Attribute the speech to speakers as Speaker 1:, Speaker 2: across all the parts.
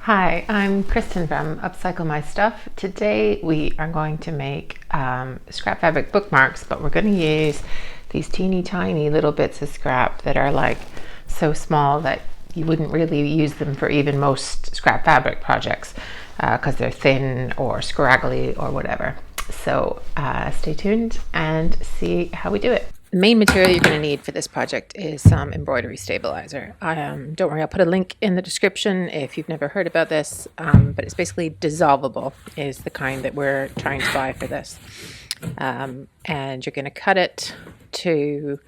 Speaker 1: Hi, I'm Kristen from Upcycle My Stuff. Today we are going to make scrap fabric bookmarks, but we're going to use these teeny tiny little bits of scrap that are like so small that you wouldn't really use them for even most scrap fabric projects because they're thin or scraggly or whatever. So stay tuned and see how we do it. The main material you're going to need for this project is some embroidery stabilizer. Don't worry, I'll put a link in the description if you've never heard about this, but it's basically dissolvable is the kind that we're trying to buy for this. And you're going to cut it to,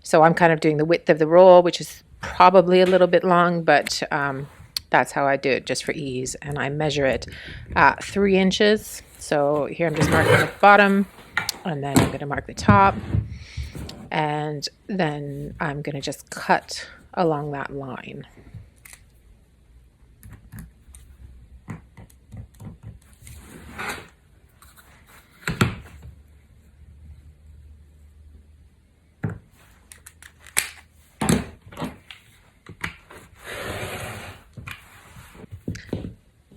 Speaker 1: so I'm kind of doing the width of the roll, which is probably a little bit long, but that's how I do it just for ease. And I measure it 3 inches. So here I'm just marking the bottom, and then I'm going to mark the top. And then I'm going to just cut along that line.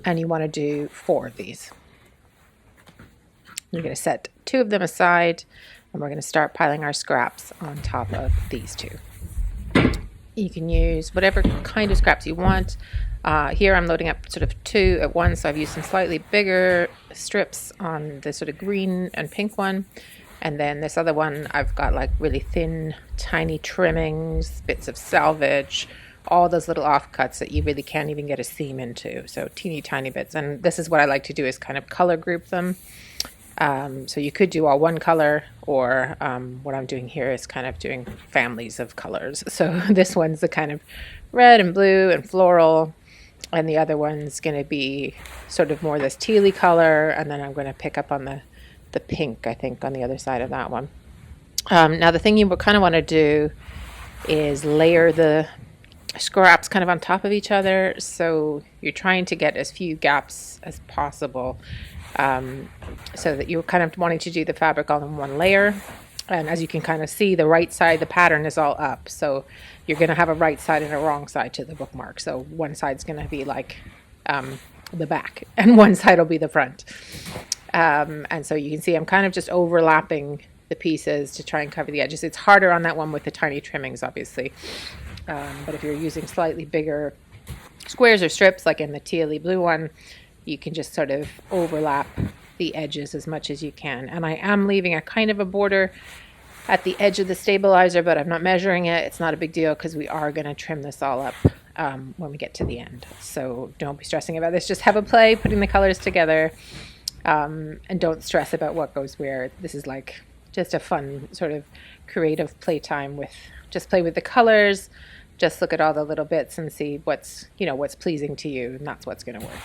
Speaker 1: And you want to do 4 of these. You're going to set 2 of them aside, and we're going to start piling our scraps on top of these 2. You can use whatever kind of scraps you want. Here I'm loading up sort of 2 at once, so I've used some slightly bigger strips on the sort of green and pink one. And then this other one, I've got like really thin, tiny trimmings, bits of salvage, all those little offcuts that you really can't even get a seam into. So teeny tiny bits. And this is what I like to do, is kind of color group them. So you could do all one color, or what I'm doing here is kind of doing families of colors. So this one's the kind of red and blue and floral, and the other one's going to be sort of more this tealy color, and then I'm going to pick up on the pink, I think, on the other side of that one. Now the thing you kind of want to do is layer the scraps kind of on top of each other, so you're trying to get as few gaps as possible. So that you're kind of wanting to do the fabric all in one layer. And as you can kind of see, the right side, the pattern is all up. So you're going to have a right side and a wrong side to the bookmark. So one side's going to be like the back, and one side will be the front. And so you can see I'm kind of just overlapping the pieces to try and cover the edges. It's harder on that one with the tiny trimmings, obviously. But if you're using slightly bigger squares or strips, like in the tealy blue one, you can just sort of overlap the edges as much as you can. And I am leaving a kind of a border at the edge of the stabilizer, but I'm not measuring it. It's not a big deal because we are going to trim this all up when we get to the end. So don't be stressing about this. Just have a play putting the colors together, and don't stress about what goes where. This is like just a fun sort of creative playtime with, just play with the colors, just look at all the little bits and see what's pleasing to you, and that's what's going to work.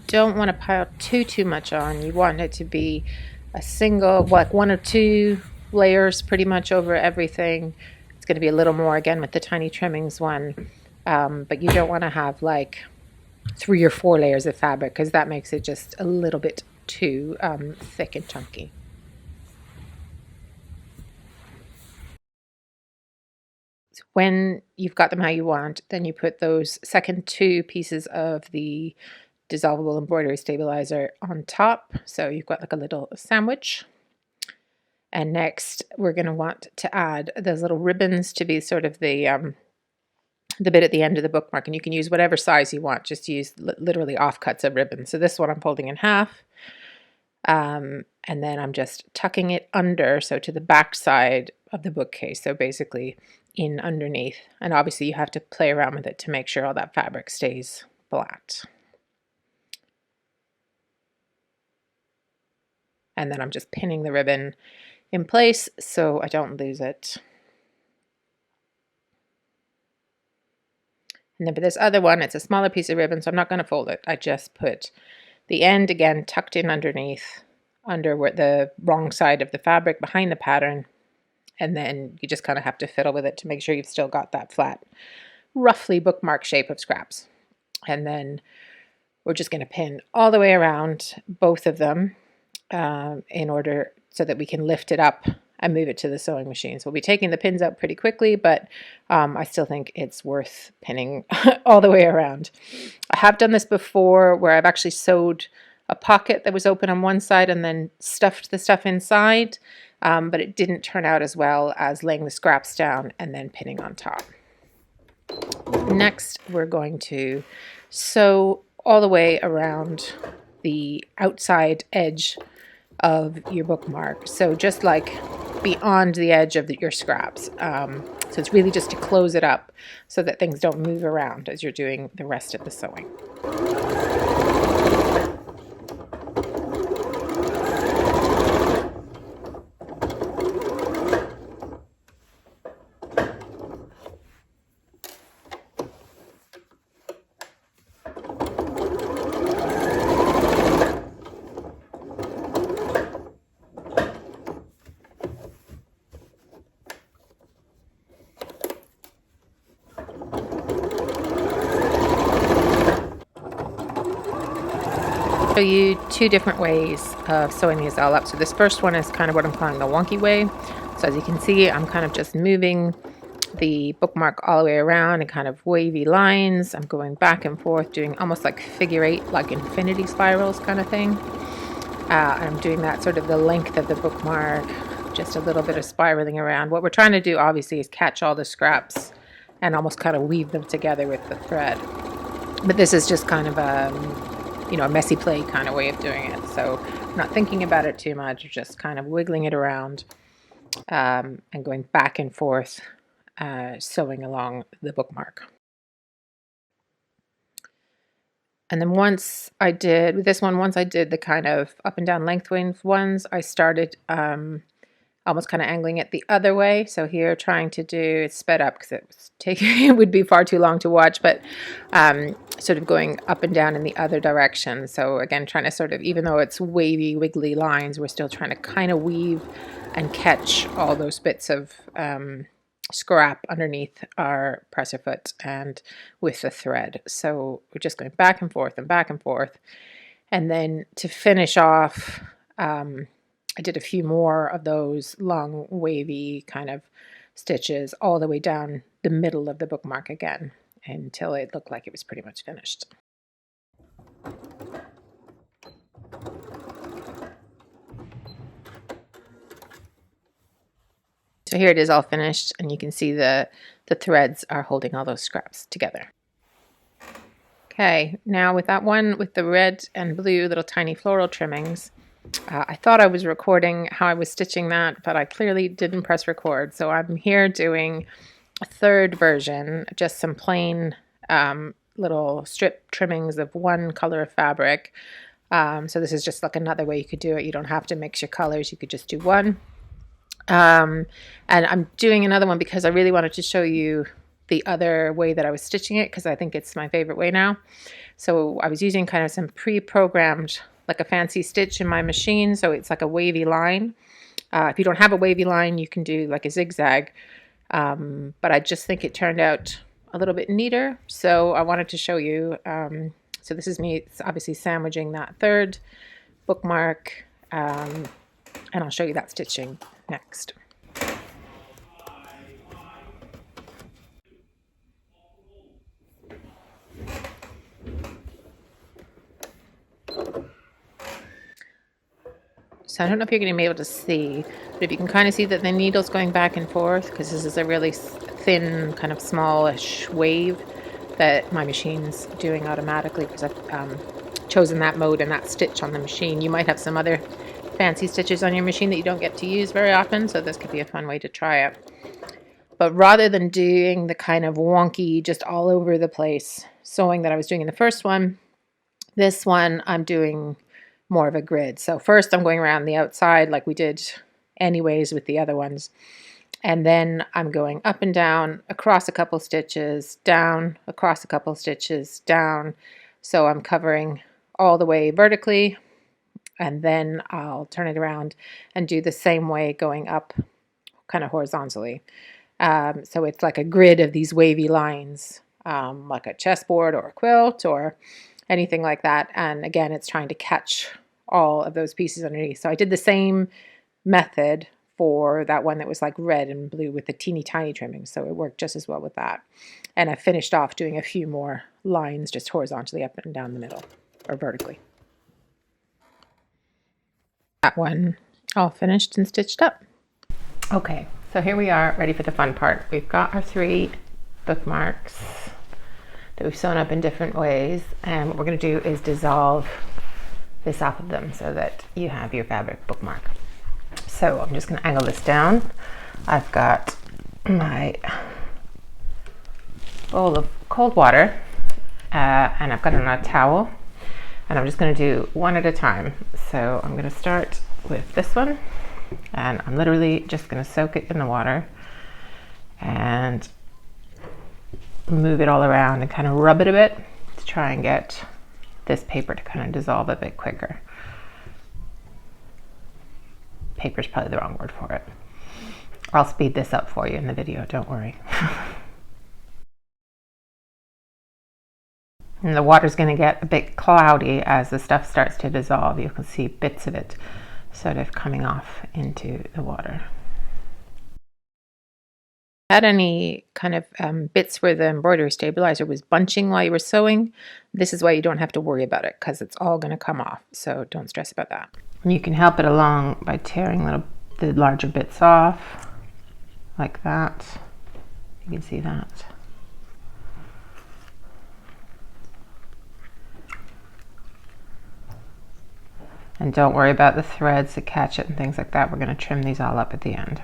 Speaker 1: Don't want to pile too much on. You want it to be a single, like 1 or 2 layers pretty much over everything. It's going to be a little more again with the tiny trimmings one, but you don't want to have like 3 or 4 layers of fabric, because that makes it just a little bit too thick and chunky. When you've got them how you want, then you put those second 2 pieces of the dissolvable embroidery stabilizer on top, so you've got like a little sandwich. And next we're going to want to add those little ribbons to be sort of the bit at the end of the bookmark, and you can use whatever size you want. Just use literally offcuts of ribbon. So this one I'm folding in half, and then I'm just tucking it under, so to the back side of the bookcase, so basically in underneath. And obviously you have to play around with it to make sure all that fabric stays flat. And then I'm just pinning the ribbon in place so I don't lose it. And then for this other one, it's a smaller piece of ribbon, so I'm not going to fold it. I just put the end again tucked in underneath, under where the wrong side of the fabric behind the pattern. And then you just kind of have to fiddle with it to make sure you've still got that flat, roughly bookmark shape of scraps. And then we're just going to pin all the way around both of them in order so that we can lift it up and move it to the sewing machine. So we'll be taking the pins out pretty quickly, but I still think it's worth pinning all the way around. I have done this before where I've actually sewed a pocket that was open on one side and then stuffed the stuff inside, but it didn't turn out as well as laying the scraps down and then pinning on top. Next, we're going to sew all the way around the outside edge of your bookmark. So just like beyond the edge of your scraps. So it's really just to close it up so that things don't move around as you're doing the rest of the sewing. Show you two different ways of sewing these all up. So this first one is kind of what I'm calling the wonky way. So as you can see, I'm kind of just moving the bookmark all the way around in kind of wavy lines. I'm going back and forth, doing almost like figure eight, like infinity spirals kind of thing. And I'm doing that sort of the length of the bookmark, just a little bit of spiraling around. What we're trying to do obviously is catch all the scraps and almost kind of weave them together with the thread. But this is just kind of a messy play kind of way of doing it. So I'm not thinking about it too much, just kind of wiggling it around and going back and forth, sewing along the bookmark. And then once I did the kind of up and down lengthways ones, I started almost kind of angling it the other way. So here trying to do, it's sped up because it would be far too long to watch, but sort of going up and down in the other direction. So again, trying to sort of, even though it's wavy, wiggly lines, we're still trying to kind of weave and catch all those bits of scrap underneath our presser foot and with the thread. So we're just going back and forth and back and forth. And then to finish off, I did a few more of those long wavy kind of stitches all the way down the middle of the bookmark again until it looked like it was pretty much finished. So here it is all finished, and you can see the threads are holding all those scraps together. Okay, now with that one with the red and blue little tiny floral trimmings, I thought I was recording how I was stitching that, but I clearly didn't press record. So I'm here doing a third version, just some plain little strip trimmings of one color of fabric. So this is just like another way you could do it. You don't have to mix your colors. You could just do one. And I'm doing another one because I really wanted to show you the other way that I was stitching it, because I think it's my favorite way now. So I was using kind of some pre-programmed, like a fancy stitch in my machine, so it's like a wavy line. If you don't have a wavy line, you can do like a zigzag, but I just think it turned out a little bit neater, so I wanted to show you. So this is me obviously sandwiching that third bookmark, and I'll show you that stitching next. So I don't know if you're going to be able to see, but if you can kind of see that the needle's going back and forth, because this is a really thin, kind of smallish wave that my machine's doing automatically, because I've chosen that mode and that stitch on the machine. You might have some other fancy stitches on your machine that you don't get to use very often, so this could be a fun way to try it. But rather than doing the kind of wonky, just all over the place sewing that I was doing in the first one, this one I'm doing more of a grid. So first I'm going around the outside like we did anyways with the other ones, and then I'm going up and down across a couple stitches, down across a couple stitches, down. So I'm covering all the way vertically, and then I'll turn it around and do the same way going up kind of horizontally. So it's like a grid of these wavy lines, like a chessboard or a quilt or anything like that. And again, it's trying to catch all of those pieces underneath. So I did the same method for that one that was like red and blue with the teeny tiny trimmings, so it worked just as well with that. And I finished off doing a few more lines just horizontally up and down the middle, or vertically. That one all finished and stitched up. Okay, so here we are, ready for the fun part. We've got our 3 bookmarks that we've sewn up in different ways, and what we're going to do is dissolve this off of them so that you have your fabric bookmark. So I'm just going to angle this down. I've got my bowl of cold water, and I've got it on a towel, and I'm just going to do one at a time. So I'm going to start with this one, and I'm literally just going to soak it in the water and move it all around and kind of rub it a bit to try and get this paper to kind of dissolve a bit quicker. Paper's probably the wrong word for it. I'll speed this up for you in the video, don't worry. And the water's going to get a bit cloudy as the stuff starts to dissolve. You can see bits of it sort of coming off into the water. Had any kind of bits where the embroidery stabilizer was bunching while you were sewing, this is why you don't have to worry about it, because it's all going to come off, so don't stress about that. And you can help it along by tearing the larger bits off like that. You can see that. And don't worry about the threads that catch it and things like that. We're going to trim these all up at the end.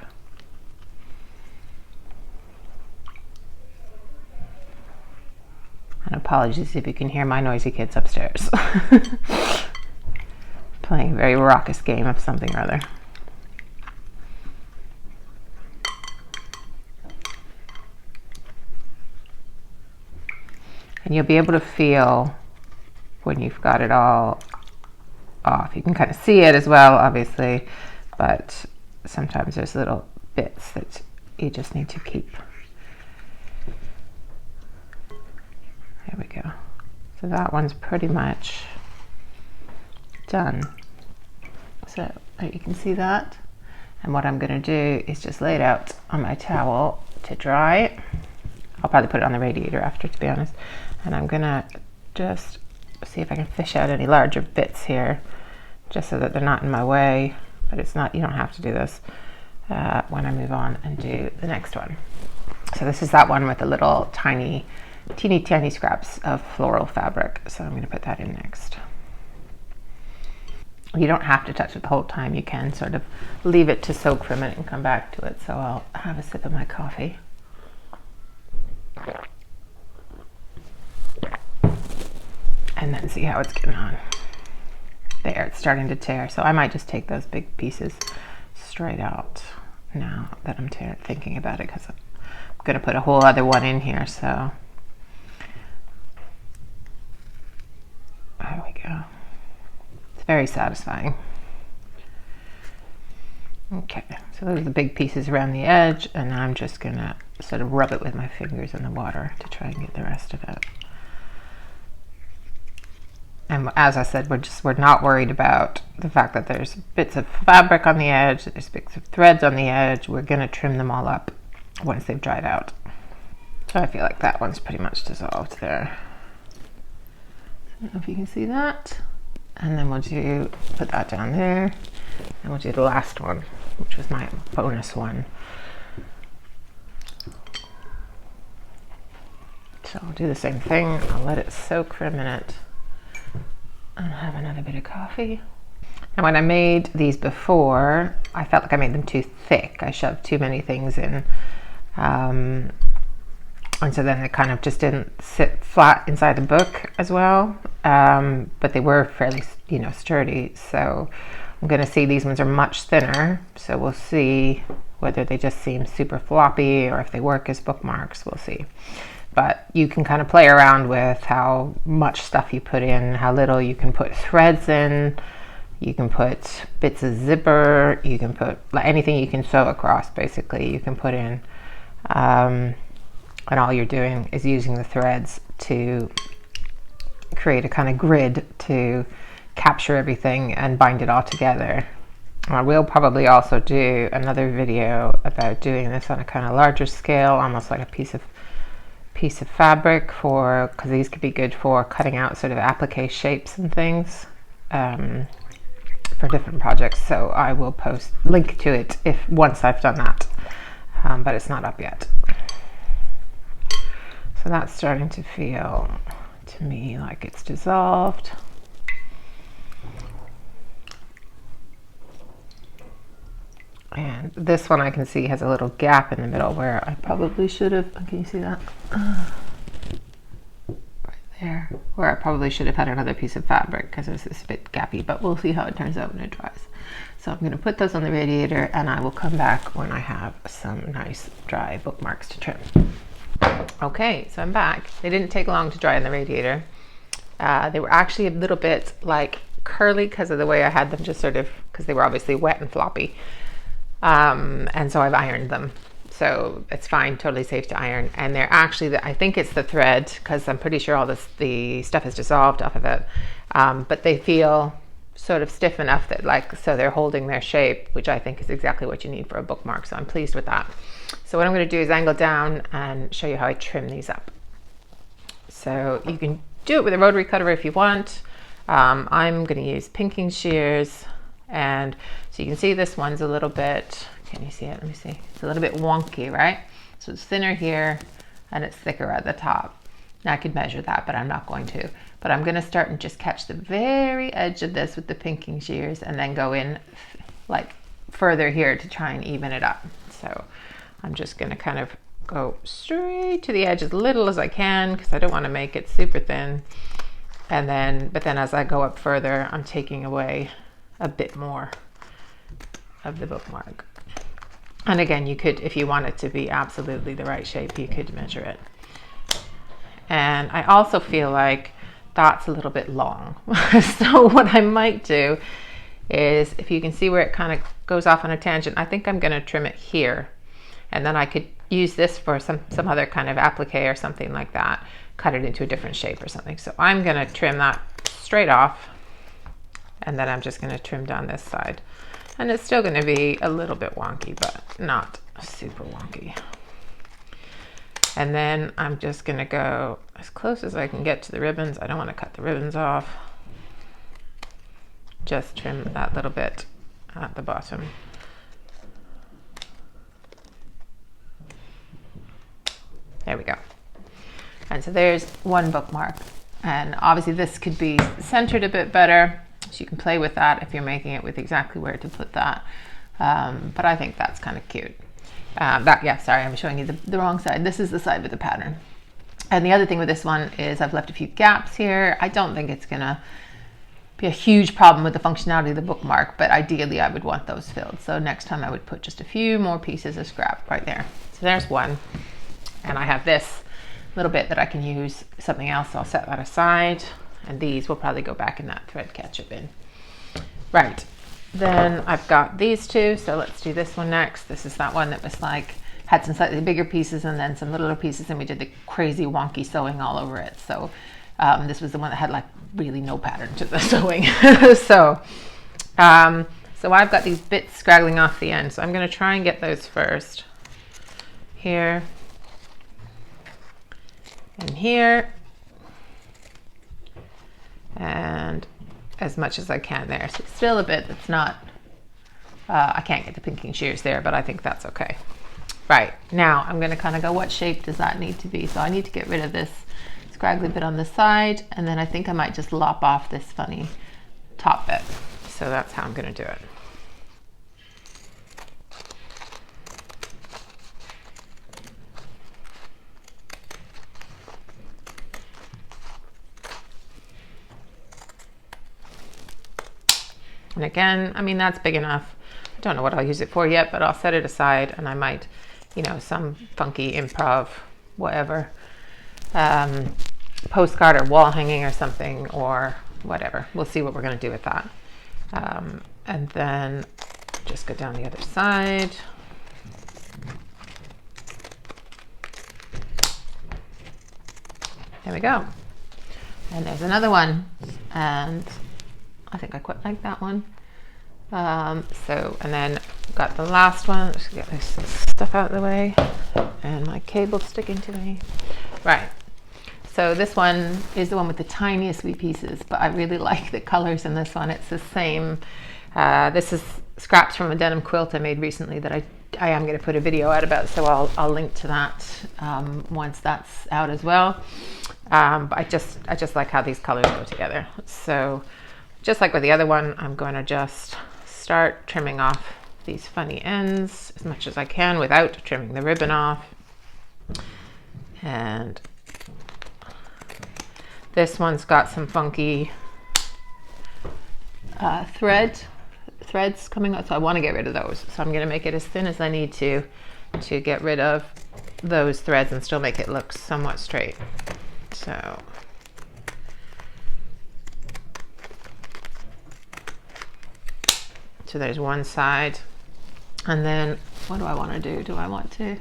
Speaker 1: And apologies if you can hear my noisy kids upstairs. Playing a very raucous game of something or other. And you'll be able to feel when you've got it all off. You can kind of see it as well, obviously, but sometimes there's little bits that you just need to keep. There we go. So that one's pretty much done. So you can see that. And what I'm going to do is just lay it out on my towel to dry. I'll probably put it on the radiator after, to be honest. And I'm going to just see if I can fish out any larger bits here, just so that they're not in my way. But it's not, you don't have to do this when I move on and do the next one. So this is that one with the little tiny, teeny tiny scraps of floral fabric. So I'm going to put that in next. You don't have to touch it the whole time. You can sort of leave it to soak for a minute and come back to it. So I'll have a sip of my coffee. And then see how it's getting on. There, it's starting to tear. So I might just take those big pieces straight out now that I'm thinking about it, because I'm going to put a whole other one in here. So there we go. It's very satisfying. Okay, so those are the big pieces around the edge, and I'm just going to sort of rub it with my fingers in the water to try and get the rest of it. And as I said, we're not worried about the fact that there's bits of fabric on the edge, there's bits of threads on the edge. We're going to trim them all up once they've dried out. So I feel like that one's pretty much dissolved there. I don't know if you can see that. And then we'll put that down there. And we'll do the last one, which was my bonus one. So I'll do the same thing. I'll let it soak for a minute. And have another bit of coffee. And when I made these before, I felt like I made them too thick. I shoved too many things in. And so then it kind of just didn't sit flat inside the book as well. But they were fairly, sturdy. So I'm going to see these ones are much thinner. So we'll see whether they just seem super floppy or if they work as bookmarks. We'll see. But you can kind of play around with how much stuff you put in, how little. You can put threads in, you can put bits of zipper, you can put anything you can sew across, basically, you can put in. And all you're doing is using the threads to create a kind of grid to capture everything and bind it all together. I will probably also do another video about doing this on a kind of larger scale, almost like a piece of fabric, for because these could be good for cutting out sort of applique shapes and things for different projects. So I will post link to it once I've done that, but it's not up yet. So that's starting to feel to me like it's dissolved. And this one I can see has a little gap in the middle where I probably should have, can you see that? Right there, where I probably should have had another piece of fabric because it's a bit gappy, but we'll see how it turns out when it dries. So I'm going to put those on the radiator, and I will come back when I have some nice dry bookmarks to trim. Okay, so I'm back. They didn't take long to dry in the radiator. They were actually a little bit like curly because of the way I had them, just sort of, because they were obviously wet and floppy. And so I've ironed them, so it's fine, totally safe to iron. And they're actually, I think it's the thread, because I'm pretty sure all the stuff is dissolved off of it, but they feel sort of stiff enough that so they're holding their shape, which I think is exactly what you need for a bookmark, so I'm pleased with that. So what I'm going to do is angle down and show you how I trim these up. So you can do it with a rotary cutter if you want. I'm going to use pinking shears. And so you can see this one's a little bit, can you see it? Let me see. It's a little bit wonky, right? So it's thinner here and it's thicker at the top. Now I could measure that, but I'm not going to. But I'm going to start and just catch the very edge of this with the pinking shears and then go in like further here to try and even it up. So I'm just going to kind of go straight to the edge as little as I can because I don't want to make it super thin. And then, but then as I go up further, I'm taking away a bit more of the bookmark. And again, you could, if you want it to be absolutely the right shape, you could measure it. And I also feel like that's a little bit long. So what I might do is, if you can see where it kind of goes off on a tangent, I think I'm going to trim it here. And then I could use this for some other kind of applique or something like that, cut it into a different shape or something. So I'm going to trim that straight off. And then I'm just going to trim down this side. And it's still going to be a little bit wonky, but not super wonky. And then I'm just going to go as close as I can get to the ribbons. I don't want to cut the ribbons off. Just trim that little bit at the bottom. There we go. And so there's one bookmark. And obviously this could be centered a bit better. So you can play with that if you're making it with exactly where to put that. But I think that's kind of cute. Sorry, I'm showing you the wrong side. This is the side with the pattern. And the other thing with this one is I've left a few gaps here. I don't think it's gonna be a huge problem with the functionality of the bookmark, but ideally I would want those filled. So next time I would put just a few more pieces of scrap right there. So there's one. And I have this little bit that I can use something else. So I'll set that aside. And these will probably go back in that thread catcher bin. Right, then I've got these two, so let's do this one next. This is that one that was like, had some slightly bigger pieces and then some littler pieces, and we did the crazy wonky sewing all over it. So this was the one that had like really no pattern to the sewing. So I've got these bits scraggling off the end, so I'm going to try and get those first. Here and here. And as much as I can there. So still a bit that's not, I can't get the pinking shears there, but I think that's okay. Right, now I'm going to kind of go, what shape does that need to be? So I need to get rid of this scraggly bit on the side, and then I think I might just lop off this funny top bit. So that's how I'm going to do it. And again, I mean, that's big enough. I don't know what I'll use it for yet, but I'll set it aside, and I might, you know, some funky improv, whatever, postcard or wall hanging or something, or whatever. We'll see what we're going to do with that. And then just go down the other side. There we go. And there's another one. And I think I quite like that one. And then got the last one. Let's get this stuff out of the way, and my cable sticking to me. Right. So this one is the one with the tiniest wee pieces, but I really like the colors in this one. It's the same. This is scraps from a denim quilt I made recently that I am going to put a video out about, so I'll link to that once that's out as well. But I just like how these colors go together. So just like with the other one, I'm going to just start trimming off these funny ends as much as I can without trimming the ribbon off. And this one's got some funky threads coming out, so I want to get rid of those. So I'm going to make it as thin as I need to get rid of those threads and still make it look somewhat straight. So there's one side, and then what do I want to do?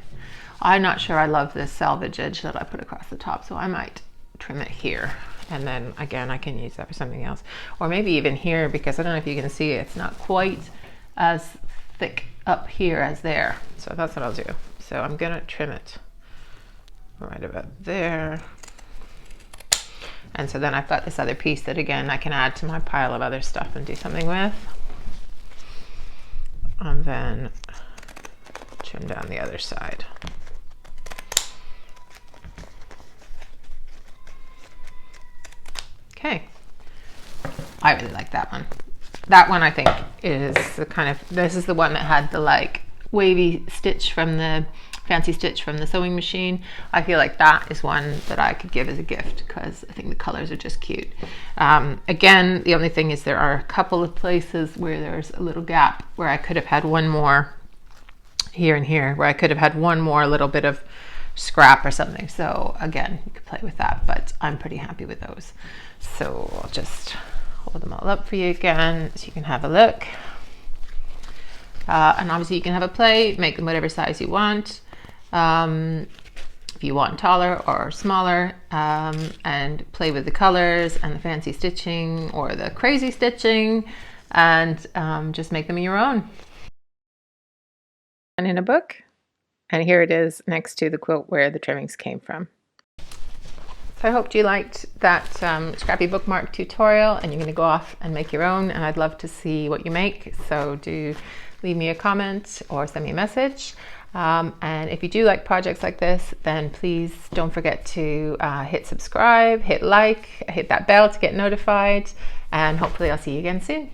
Speaker 1: I'm not sure I love this selvage edge that I put across the top, so I might trim it here, and then again I can use that for something else, or maybe even here, because I don't know if you can see it's not quite as thick up here as there, so that's what I'll do. So I'm gonna trim it right about there, and so then I've got this other piece that again I can add to my pile of other stuff and do something with, and then trim down the other side. Okay, I really like that one. That one I think is the kind of, this is the one that had the like wavy stitch from the fancy stitch from the sewing machine. I feel like that is one that I could give as a gift because I think the colors are just cute. Again, the only thing is there are a couple of places where there's a little gap where I could have had one more here and here, where I could have had one more little bit of scrap or something. So again, you could play with that, but I'm pretty happy with those. So I'll just hold them all up for you again so you can have a look. And obviously you can have a play, make them whatever size you want. If you want taller or smaller, and play with the colors and the fancy stitching or the crazy stitching, and just make them your own. And in a book, and here it is next to the quilt where the trimmings came from. So I hope you liked that scrappy bookmark tutorial, and you're going to go off and make your own, and I'd love to see what you make. So do leave me a comment or send me a message. And if you do like projects like this, then please don't forget to hit subscribe, hit like, hit that bell to get notified, and hopefully I'll see you again soon.